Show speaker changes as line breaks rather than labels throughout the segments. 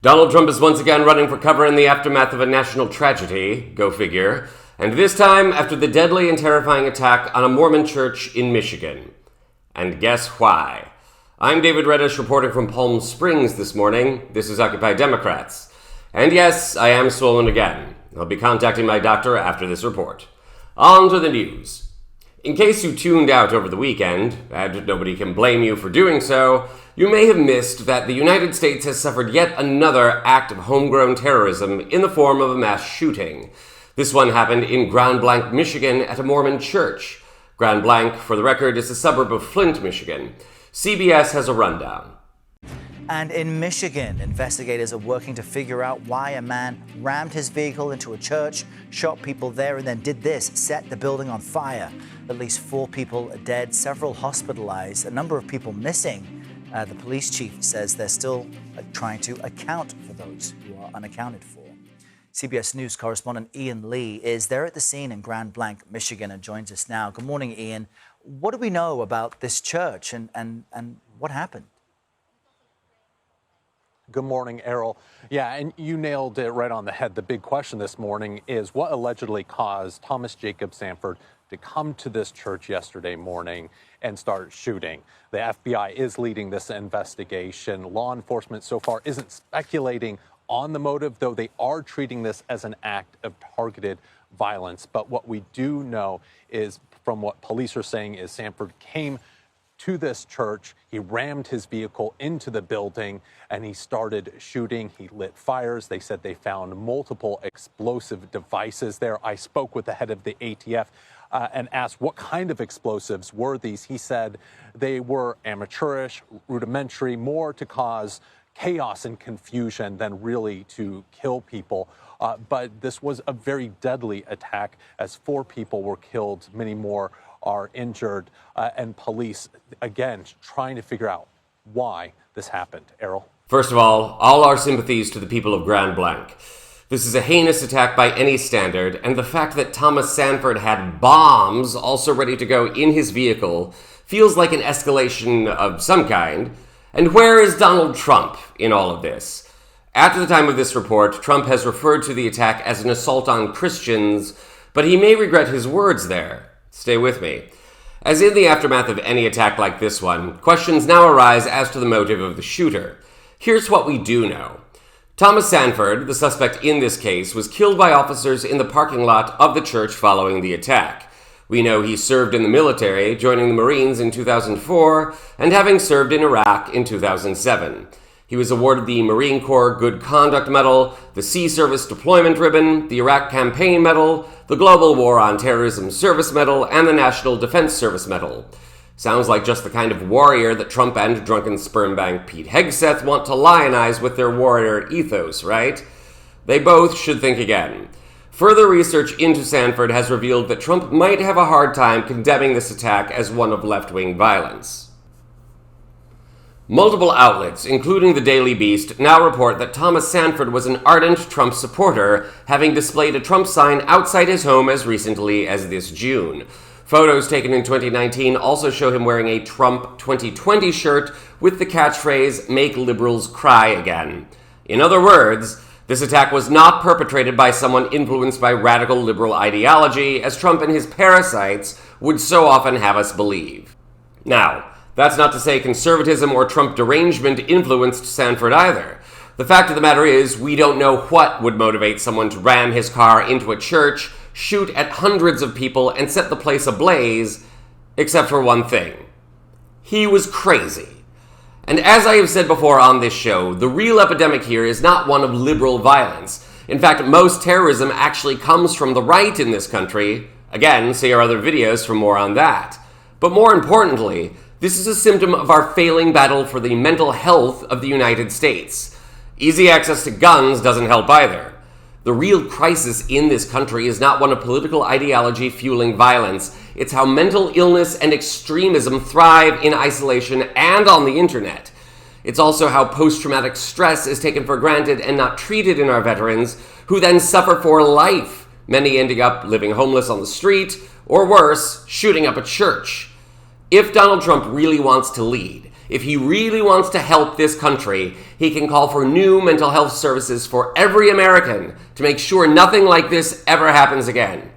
Donald Trump is once again running for cover in the aftermath of a national tragedy, go figure, and this time after the deadly and terrifying attack on a Mormon church in Michigan. And guess why? I'm David Reddish reporting from Palm Springs this morning. This is Occupy Democrats. And yes, I am swollen again. I'll be contacting my doctor after this report. On to the news. In case you tuned out over the weekend, and nobody can blame you for doing so, you may have missed that the United States has suffered yet another act of homegrown terrorism in the form of a mass shooting. This one happened in Grand Blanc, Michigan at a Mormon church. Grand Blanc, for the record, is a suburb of Flint, Michigan. CBS has a rundown.
And in Michigan, investigators are working to figure out why a man rammed his vehicle into a church, shot people there, and then did this, set the building on fire. At least 4 people are dead, several hospitalized, a number of people missing. The police chief says they're still trying to account for those who are unaccounted for. CBS News correspondent Ian Lee is there at the scene in Grand Blanc, Michigan, and joins us now. Good morning, Ian. What do we know about this church and what happened?
Good morning, Errol. Yeah, and you nailed it right on the head. The big question this morning is what allegedly caused Thomas Jacob Sanford to come to this church yesterday morning and start shooting. The FBI is leading this investigation. Law enforcement so far isn't speculating on the motive, though they are treating this as an act of targeted violence. But what we do know is, from what police are saying, is Sanford came to this church, he rammed his vehicle into the building, and he started shooting. He lit fires. They said they found multiple explosive devices there. I spoke with the head of the ATF and asked what kind of explosives were these. He said they were amateurish, rudimentary, more to cause chaos and confusion than really to kill people. But this was a very deadly attack, as 4 people were killed, many more are injured, and police, again, trying to figure out why this happened. Errol?
First of all our sympathies to the people of Grand Blanc. This is a heinous attack by any standard, and the fact that Thomas Sanford had bombs also ready to go in his vehicle feels like an escalation of some kind. And where is Donald Trump in all of this? After the time of this report, Trump has referred to the attack as an assault on Christians, but he may regret his words there. Stay with me. As in the aftermath of any attack like this one, questions now arise as to the motive of the shooter. Here's what we do know. Thomas Sanford, the suspect in this case, was killed by officers in the parking lot of the church following the attack. We know he served in the military, joining the Marines in 2004 and having served in Iraq in 2007. He was awarded the Marine Corps Good Conduct Medal, the Sea Service Deployment Ribbon, the Iraq Campaign Medal, the Global War on Terrorism Service Medal, and the National Defense Service Medal. Sounds like just the kind of warrior that Trump and drunken sperm bank Pete Hegseth want to lionize with their warrior ethos, right? They both should think again. Further research into Sanford has revealed that Trump might have a hard time condemning this attack as one of left-wing violence. Multiple outlets, including the Daily Beast, now report that Thomas Sanford was an ardent Trump supporter, having displayed a Trump sign outside his home as recently as this June. Photos taken in 2019 also show him wearing a Trump 2020 shirt with the catchphrase, "Make liberals cry again." In other words, this attack was not perpetrated by someone influenced by radical liberal ideology, as Trump and his parasites would so often have us believe. Now, that's not to say conservatism or Trump derangement influenced Sanford either. The fact of the matter is, we don't know what would motivate someone to ram his car into a church, shoot at hundreds of people, and set the place ablaze, except for one thing. He was crazy. And as I have said before on this show, the real epidemic here is not one of liberal violence. In fact, most terrorism actually comes from the right in this country. Again, see our other videos for more on that. But more importantly, this is a symptom of our failing battle for the mental health of the United States. Easy access to guns doesn't help either. The real crisis in this country is not one of political ideology fueling violence. It's how mental illness and extremism thrive in isolation and on the internet. It's also how post-traumatic stress is taken for granted and not treated in our veterans, who then suffer for life, many ending up living homeless on the street, or worse, shooting up a church. If Donald Trump really wants to lead, If he really wants to help this country, he can call for new mental health services for every American to make sure nothing like this ever happens again.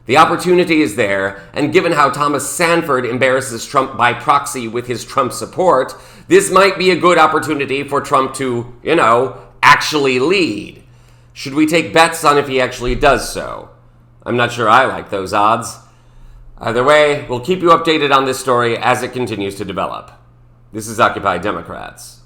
The opportunity is there, and given how Thomas Sanford embarrasses Trump by proxy with his Trump support, this might be a good opportunity for Trump to, actually lead. Should we take bets on if he actually does so? I'm not sure I like those odds. Either way, we'll keep you updated on this story as it continues to develop. This is Occupy Democrats.